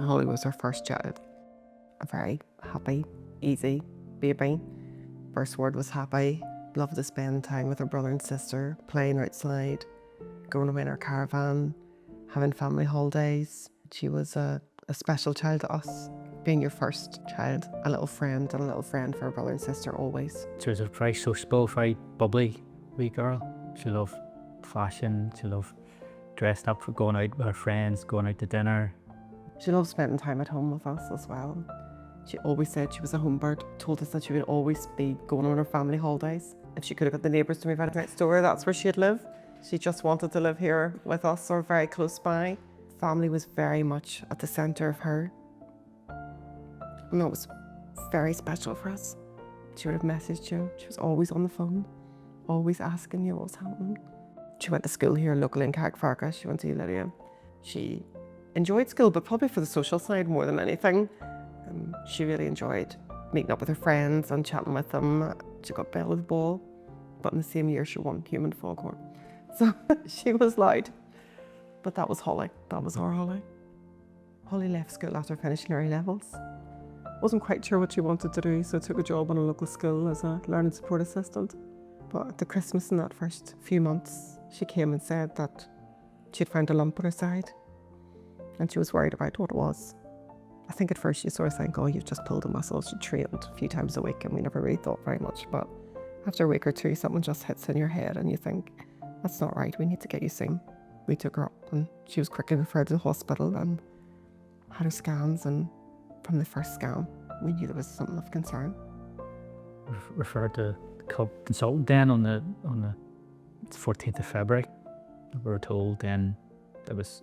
Holly was her first child. A very happy, easy baby. First word was happy. Loved to spend time with her brother and sister, playing outside, going away in our caravan, having family holidays. She was a special child to us. Being your first child, a little friend and a little friend for her brother and sister always. She was a very sociable, very bubbly wee girl. She loved fashion, she loved dressed up for going out with her friends, going out to dinner. She loved spending time at home with us as well. She always said she was a home bird, told us that she would always be going on her family holidays. If she could have got the neighbours to move out next door, that's where she'd live. She just wanted to live here with us or very close by. Family was very much at the centre of her. And that was very special for us. She would have messaged you. She was always on the phone, always asking you what was happening. She went to school here locally in Carrickfergus. She went to Lydia. She enjoyed school, but probably for the social side more than anything. She really enjoyed meeting up with her friends and chatting with them. She got bell of the ball, but in the same year she won human foghorn. So she was loud. But that was Holly. That was our Holly. Holly left school after finishing her A-levels. Wasn't quite sure what she wanted to do, so took a job in a local school as a learning support assistant. But at the Christmas in that first few months, she came and said that she'd found a lump on her side and she was worried about what it was. I think at first you sort of think, oh, you've just pulled a muscle. She trained a few times a week and we never really thought very much. But after a week or two, something just hits in your head and you think, that's not right, we need to get you seen. We took her up and she was quickly referred to the hospital and had her scans, and from the first scan, we knew there was something of concern. Referred to the consultant then on the 14th of February. We were told then there was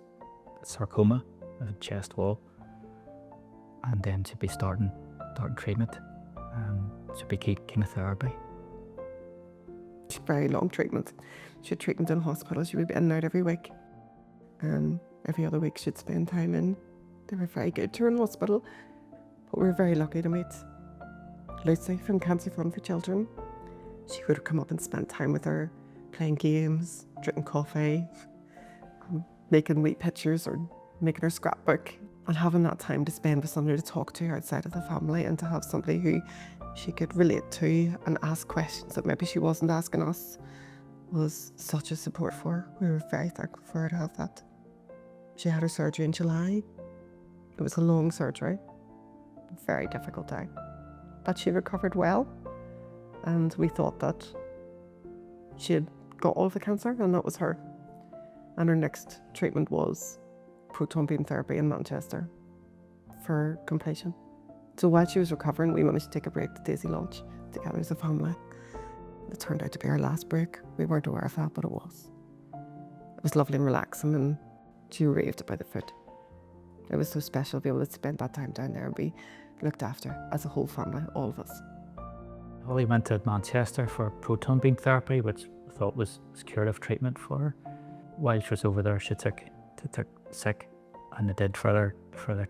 sarcoma at the chest wall, and then to be starting treatment, to be chemotherapy. Very long treatment. She had treatment in hospital. She would be in and out every week. And every other week she'd spend time in. They were very good to her in hospital. But we were very lucky to meet Lucy from Cancer Fund for Children. She would have come up and spent time with her, playing games, drinking coffee, making wee pictures or making her scrapbook. And having that time to spend with somebody to talk to outside of the family and to have somebody who she could relate to and ask questions that maybe she wasn't asking us was such a support for her. We were very thankful for her to have that. She had her surgery in July. It was a long surgery, very difficult time. But she recovered well, and we thought that she had got all of the cancer and that was her. And her next treatment was proton beam therapy in Manchester for completion. So while she was recovering, we managed to take a break to Daisy lunch together as a family. It turned out to be our last break. We weren't aware of that, but it was. It was lovely and relaxing, and she raved about the food. It was so special to be able to spend that time down there and be looked after as a whole family, all of us. Holly went to Manchester for proton beam therapy, which I thought was curative treatment for her. While she was over there, she took sick, and they did further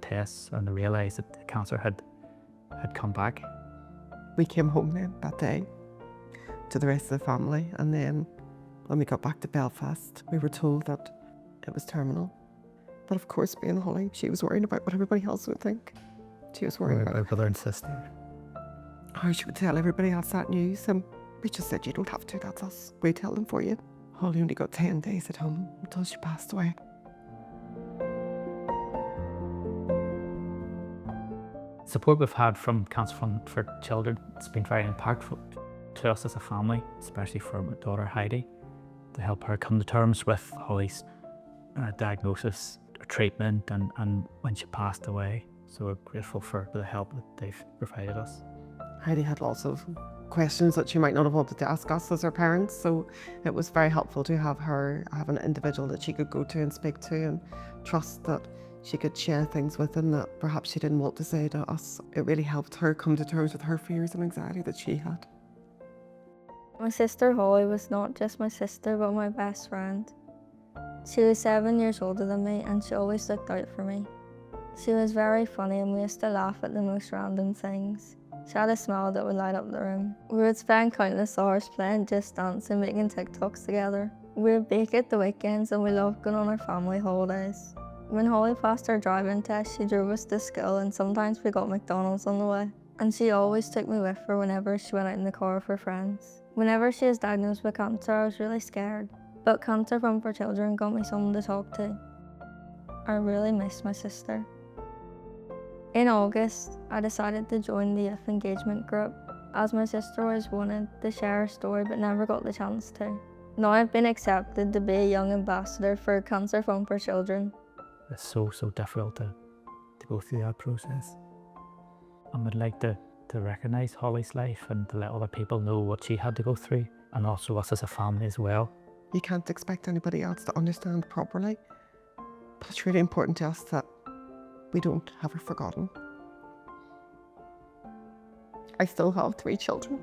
tests, and they realised that the cancer had come back. We came home then that day to the rest of the family, and then when we got back to Belfast, we were told that it was terminal. But of course, being Holly, she was worried about what everybody else would think. She was worried about my brother and sister. how she would tell everybody else that news, and we just said, you don't have to, that's us. We tell them for you. Holly only got 10 days at home until she passed away. Support we've had from Cancer Fund for Children, it's been very impactful to us as a family, especially for my daughter Heidi, to help her come to terms with Holly's diagnosis, treatment, and when she passed away. So we're grateful for the help that they've provided us. Heidi had lots of questions that she might not have wanted to ask us as her parents, so it was very helpful to have her have an individual that she could go to and speak to and trust that she could share things with and that perhaps she didn't want to say to us. It really helped her come to terms with her fears and anxiety that she had. My sister Holly was not just my sister, but my best friend. She was 7 years older than me, and she always looked out for me. She was very funny, and we used to laugh at the most random things. She had a smile that would light up the room. We would spend countless hours playing Just Dance and making TikToks together. We would bake at the weekends, and we loved going on our family holidays. When Holly passed her driving test, she drove us to school and sometimes we got McDonald's on the way. And she always took me with her whenever she went out in the car with her friends. Whenever she was diagnosed with cancer, I was really scared. But Cancer Fund for Children got me someone to talk to. I really miss my sister. In August, I decided to join the youth engagement group, as my sister always wanted to share her story but never got the chance to. Now I've been accepted to be a young ambassador for Cancer Fund for Children. It's so difficult to go through that process. And I'd like to recognise Holly's life and to let other people know what she had to go through, and also us as a family as well. You can't expect anybody else to understand properly, but it's really important to us that we don't have her forgotten. I still have 3 children.